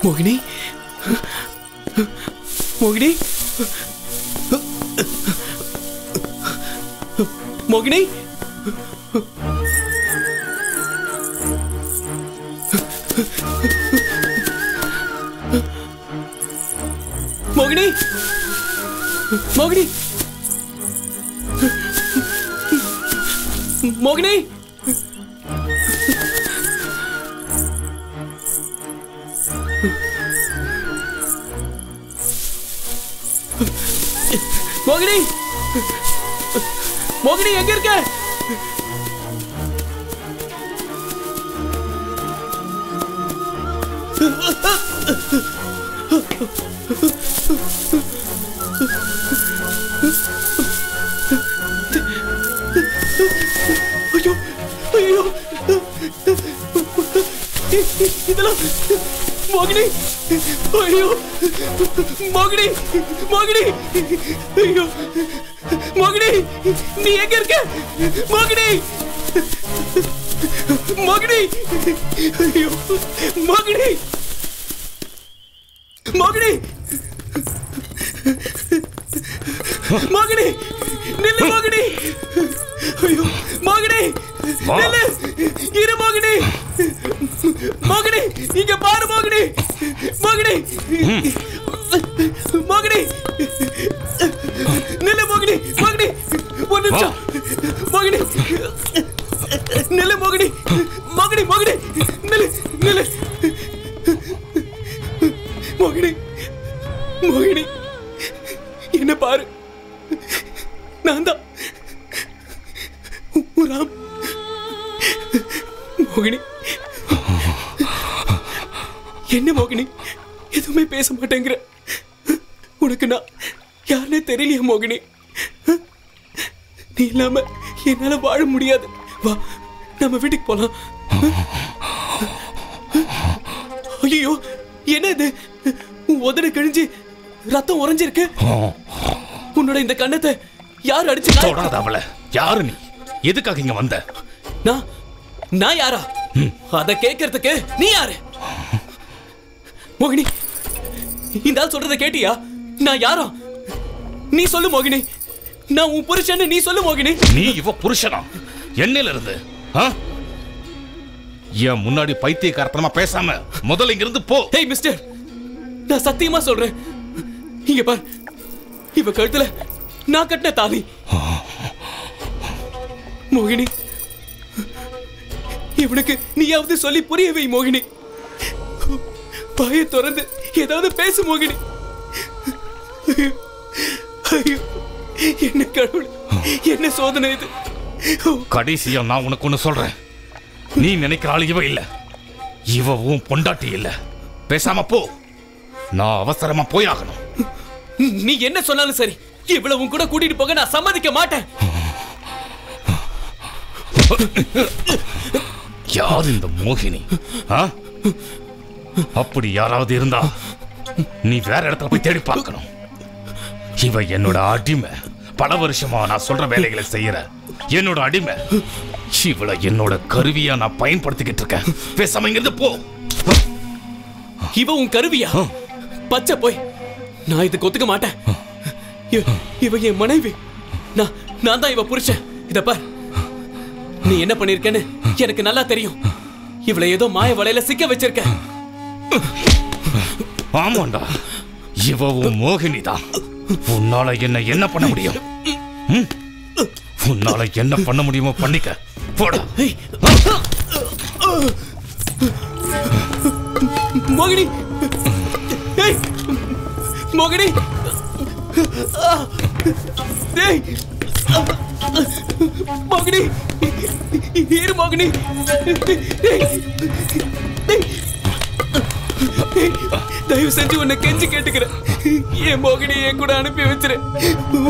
மோகினி மோகினி மோகினி மோகினி மோகினி மோகினி மோகினி மோகினி எங்க இருக்க? ஐயோ ஐயோ இதெல்லாம் மோகினி ஐயோ மோகினி மோகினி ஐயோ மோகினி நீ எங்க இருக்க? மோகினி மோகினி ஐயோ மோகினி மோகினி மோகினி நில்லு மோகினி ஐயோ மோகினி நில்லு இரு மோகினி மோகினி இங்க பாரு மோகினி மோகினி மோகினி நில்லு மோகினி மோகினி ஒரு நிமிஷம் மோகினி நில்லு மோகினி மோகினி மோகினி நில்லு நில்லு மோகினி மோகினி என்ன பாரு நான் தான் ராம் மோகினி என்ன மோகினி எதுவுமே பேச மாட்டேங்கிற உனக்கு நான் யாருன்னே தெரியலையா மோகினி நீ இல்லாம என்னால வாழ முடியாது வா நம்ம வீட்டுக்கு போலாம் ஐயோ என்ன இது உதடு கிழிஞ்சு ரத்தம் உறைஞ்சிருக்கு உன்னோட இந்த கண்ணத்தை யார் அடிச்சு தொடாத அவள யாரு நீ எதுக்காக இங்க வந்த நான் யாரா அத கேட்கறதுக்கு நீ யாரு மோகினி இந்த ஆள் சொல்றத கேட்டியா நான் யாரா நீ சொல்லு மோகினி நான் உன் புருஷன் நீ சொல்லு மோகினி நீ இவ புருஷனா என்னையில இருந்து என் முன்னாடி பைத்தியக்காரத்தனமா பேசாம முதல்ல இங்க இருந்து போ ஹே மிஸ்டர் நான் சத்தியமா சொல்றேன் இங்க பார் இவ கழுத்துல நான் கட்டின தாலி மோகினி இவனுக்கு நீயாவது சொல்லி புரிய வை மோகினி பாய திறந்து ஏதாவது பேசு மோகினி ஐயோ என்ன கடவுள் என்ன சோதனை இது கடைசியா நான் உனக்கு ஒண்ணு சொல்றேன் நீ நினைக்கிற ஆள் இவ இல்ல இவ உன் பொண்டாட்டி இல்ல பேசாம போ நான் அவசரமா போயாகணும் நீ என்ன சொன்னாலும் சரி இவ்வளவு கூட கூட்டிட்டு போக நான் சம்மதிக்க மாட்டேன் யார் இந்த மோகினி அப்படி யாராவது இருந்தா நீ வேற இடத்துல போய் தேடி பார்க்கணும் இவ என்னோட அடிமை பல வருஷமா நான் சொல்ற வேலைகளை செய்யற என்னோட அடிமை இவளை என்னோட கருவியா நான் பயன்படுத்திக்கிட்டு இருக்கேன் பேசாம இங்கிருந்து போ இவ உன் கருவியா பச்சை போய் நான் இதுக்கு ஒத்துக்க மாட்டேன் இவ என் மனைவி நான் தான் இவ புருஷன் இத பார் நீ என்ன பண்ணிருக்கேன்னு எனக்கு நல்லா தெரியும் இவளை ஏதோ மாய வலையில சிக்க வச்சிருக்க ஆமாண்டா இவ உன் மோகினி தான் உன்னால என்ன பண்ண முடியும் உன்னால என்ன பண்ண முடியுமோ பண்ணிக்க போடா மோகினி மோகினி மோகினி இரு மோகினி தயவு செஞ்சு உன்னை கெஞ்சி கேட்டுக்கிறேன் என் மோகினி என் கூட அனுப்பி வச்சிரு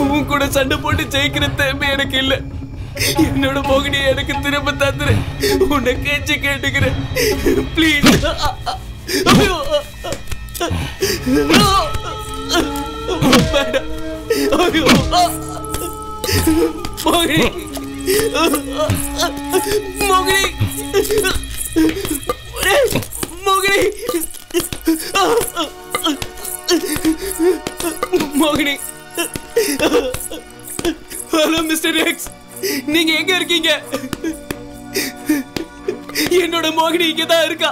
உன் கூட சண்டை போட்டு ஜெயிக்கிற தேவை எனக்கு இல்ல என்னோட மோகினியை எனக்கு திரும்ப தந்துரு உன்னை கெஞ்சி கேட்டுக்கிறேன் ப்ளீஸ் வேண்டாம் மோகினி மோகினி மோகினி மோகினி. ஹலோ மிஸ்டர் எக்ஸ், நீங்க எங்க இருக்கீங்க? என்னோட மோகினி இங்கதான் இருக்கா.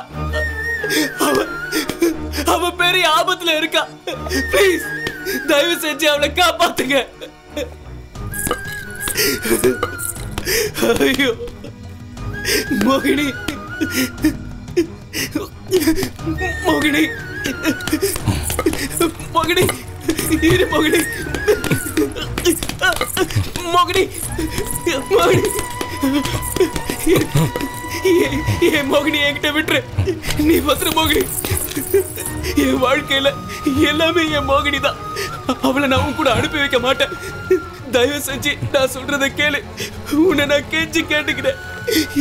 அவ பெரிய ஆபத்துல இருக்கா. ப்ளீஸ் தயவு செஞ்சு அவளை காப்பாத்துங்க. ஐயோ மோகினி மோகினி மோகினி இரு மோகினி மோகினி மோகினி என் மோகினி என்கிட்ட விட்டுரு. நீ பத்திர மோகினி. என் வாழ்க்கையில எல்லாமே என் மோகினி தான். அவளை நான் உன் கூட அனுப்பி வைக்க மாட்டேன். தயவு செஞ்சு நான் சொல்றத கேளு. உன்னை நான் கெஞ்சி கேட்டுக்கிறேன்.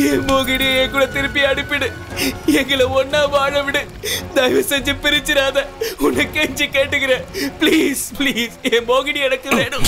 என் மோகினியை என் கூட திருப்பி அனுப்பிடு. எங்களை ஒன்னா வாழ விடு. தயவு செஞ்சு பிரிச்சிடாத. உன்னை கெஞ்சி கேட்டுக்கிறேன். ப்ளீஸ் ப்ளீஸ், என் மோகினி எனக்கு வேணும்.